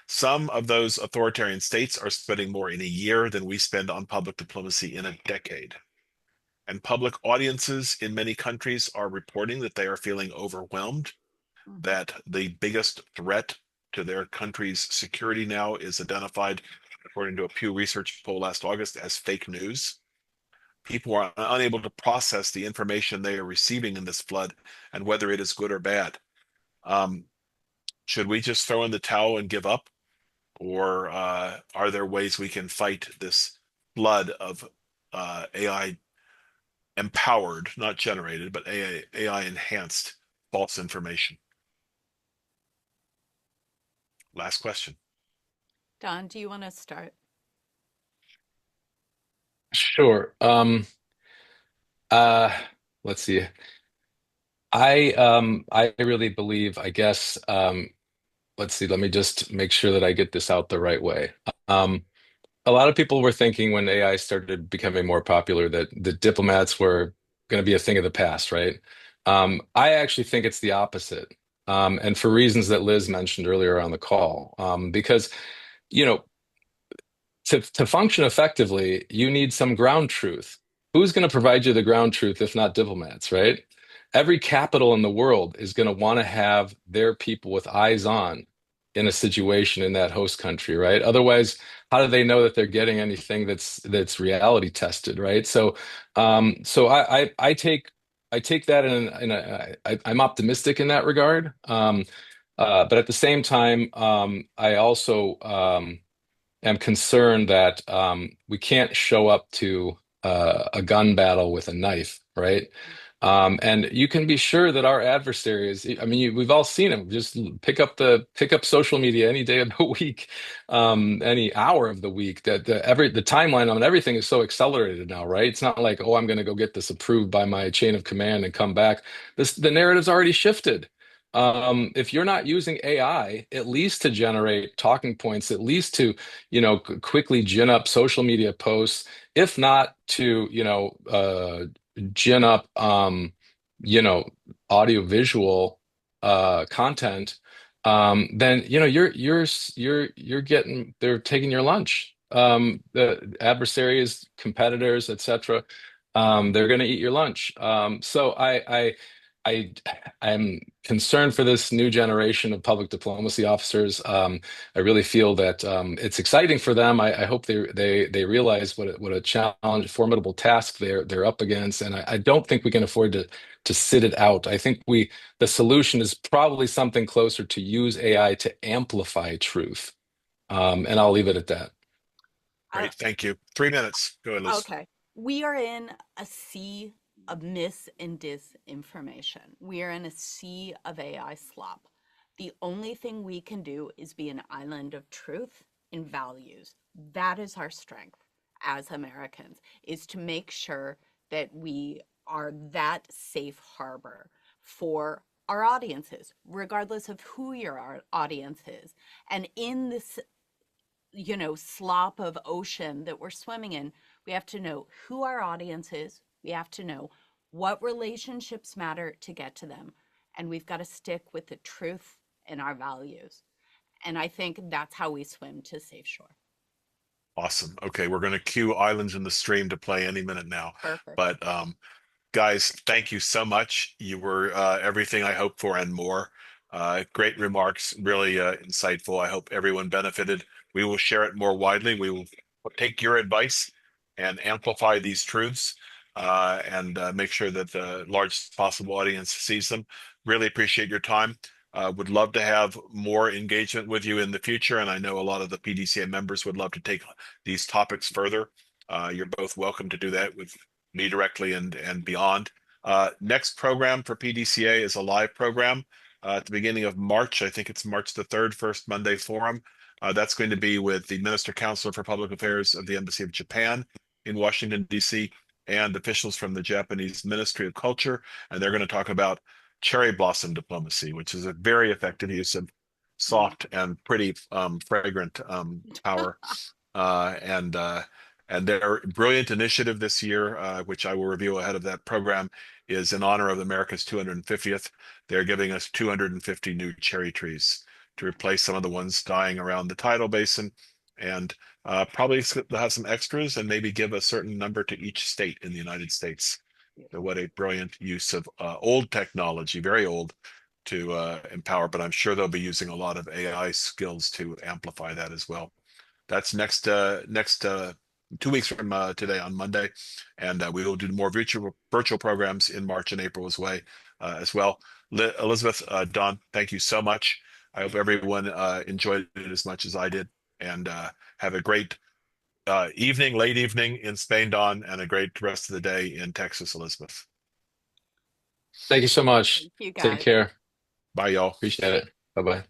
Some of those authoritarian states are spending more in a year than we spend on public diplomacy in a decade. And public audiences in many countries are reporting that they are feeling overwhelmed, Mm-hmm. that the biggest threat to their country's security now is identified, according to a Pew Research poll last August, as fake news. People are unable to process the information they are receiving in this flood and whether it is good or bad. Um, should we just throw in the towel and give up? Or are there ways we can fight this flood of AI empowered, not generated, but AI enhanced false information? Last question. Don, do you want to start? Sure. Uh, let's see. I really believe, I guess, let's see, let me just make sure that I get this out the right way. Um, a lot of people were thinking when AI started becoming more popular that the diplomats were going to be a thing of the past, right? I actually think it's the opposite. And for reasons that Liz mentioned earlier on the call, because, you know, to function effectively, you need some ground truth. Who's going to provide you the ground truth if not diplomats, right? Every capital in the world is going to want to have their people with eyes on in a situation in that host country, right? Otherwise, how do they know that they're getting anything that's reality tested, right? So I take that I'm optimistic in that regard. But at the same time, I also am concerned that we can't show up to a gun battle with a knife, right? And you can be sure that our adversaries, I mean, we've all seen them. Just pick up social media any day of the week, any hour of the week. That the timeline on everything is so accelerated now, right? It's not like, oh, I'm going to go get this approved by my chain of command and come back. The narrative's already shifted. If you're not using AI, at least to generate talking points, at least to quickly gin up social media posts, if not to, gin up, you know, audio visual content, then you're getting they're taking your lunch. The adversaries, competitors, etc. They're going to eat your lunch. I I'm concerned for this new generation of public diplomacy officers. I really feel that it's exciting for them. I hope they realize what a challenge, formidable task they're up against, and I don't think we can afford to sit it out. I think the solution is probably something closer to use AI to amplify truth, and I'll leave it at that. Uh, Great. Thank you. 3 minutes. Go ahead, Liz. okay. We are in a sea of mis and disinformation. We are in a sea of AI slop. The only thing we can do is be an island of truth and values. That is our strength as Americans, is to make sure that we are that safe harbor for our audiences, regardless of who your audience is. And in this slop of ocean that we're swimming in, we have to know who our audience is. We have to know what relationships matter to get to them. And we've got to stick with the truth and our values. And I think that's how we swim to safe shore. Awesome. Okay, we're going to cue Islands in the Stream to play any minute now. Perfect. But guys, thank you so much. You were everything I hoped for and more. Great remarks, really insightful. I hope everyone benefited. We will share it more widely. We will take your advice and amplify these truths and make sure that the largest possible audience sees them. Really appreciate your time. Would love to have more engagement with you in the future, and I know a lot of the PDCA members would love to take these topics further. You're both welcome to do that with me directly and beyond. Next program for PDCA is a live program at the beginning of March. I think it's March the 3rd, first Monday forum. That's going to be with the Minister Counselor for Public Affairs of the Embassy of Japan in Washington, D.C., and officials from the Japanese Ministry of Culture. And they're going to talk about cherry blossom diplomacy, which is a very effective use of soft and pretty fragrant power. Uh, and uh, and their brilliant initiative this year, which I will reveal ahead of that program, is in honor of America's 250th. They're giving us 250 new cherry trees to replace some of the ones dying around the tidal basin, and probably they'll have some extras and maybe give a certain number to each state in the United States. So what a brilliant use of old technology, very old, to empower. But I'm sure they'll be using a lot of AI skills to amplify that as well. That's next 2 weeks from today on Monday, and we will do more virtual programs in March and April as well. Elizabeth, Don, thank you so much. I hope everyone enjoyed it as much as I did, and have a great evening, late evening in Spain, Dawn, and a great rest of the day in Texas, Elizabeth. Thank you so much. Thank you Take guys. care. Bye, y'all. Appreciate it. Bye-bye.